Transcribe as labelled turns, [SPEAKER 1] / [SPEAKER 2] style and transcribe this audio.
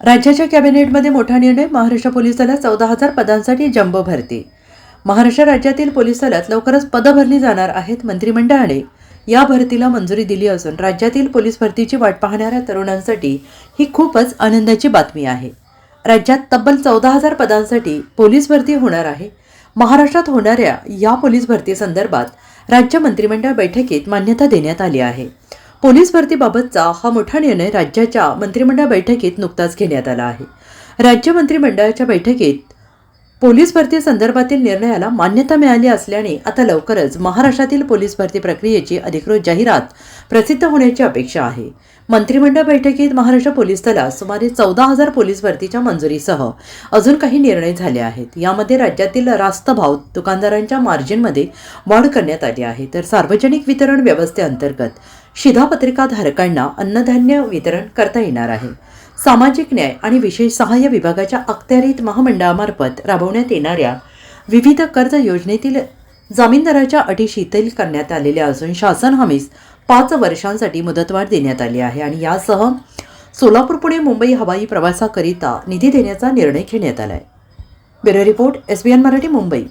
[SPEAKER 1] राज्याच्या कॅबिनेटमध्ये मोठा निर्णय. महाराष्ट्र पोलीस दलात 14,000 पदांसाठी जम्बो भरती. महाराष्ट्र राज्यातील पोलीस दलात लवकरच पदं भरली जाणार आहेत. मंत्रिमंडळाने या भरतीला मंजुरी दिली असून राज्यातील पोलीस भरतीची वाट पाहणाऱ्या तरुणांसाठी ही खूपच आनंदाची बातमी आहे. राज्यात तब्बल 14,000 पदांसाठी पोलीस भरती होणार आहे. महाराष्ट्रात होणाऱ्या या पोलीस भरती संदर्भात राज्य मंत्रिमंडळ बैठकीत मान्यता देण्यात आली आहे. पोलीस भरतीबाबतचा हा मोठा निर्णय राज्याच्या मंत्रिमंडळ बैठकीत नुकताच घेण्यात आला आहे. राज्य मंत्रिमंडळाच्या बैठकीत पोलीस भरती संदर्भातील निर्णयाला मान्यता मिळाली असल्याने आता लवकरच महाराष्ट्रातील पोलीस भरती प्रक्रियेची अधिकृत जाहिरात प्रसिद्ध होण्याची अपेक्षा आहे. मंत्रिमंडळ बैठकीत महाराष्ट्र पोलीस दलात सुमारे 14,000 पोलीस भरतीच्या मंजुरीसह अजून काही निर्णय झाले आहेत. यामध्ये राज्यातील रास्त भाव दुकानदारांच्या मार्जिनमध्ये वाढ करण्यात आली आहे, तर सार्वजनिक वितरण व्यवस्थेअंतर्गत शिधापत्रिका धारकांना अन्नधान्य वितरण करता येणार आहे. सामाजिक न्याय आणि विशेष सहाय्य विभागाच्या अखत्यारीत महामंडळामार्फत राबवण्यात येणाऱ्या विविध कर्ज योजनेतील जामीनदाराच्या अटी शिथिल करण्यात आलेल्या असून शासन हमीस 5 वर्षांसाठी मुदतवाढ देण्यात आली आहे आणि यासह सोलापूर पुणे मुंबई हवाई प्रवासाकरिता निधी देण्याचा निर्णय घेण्यात आला आहे. Bureau report, SBN Marathi, Mumbai.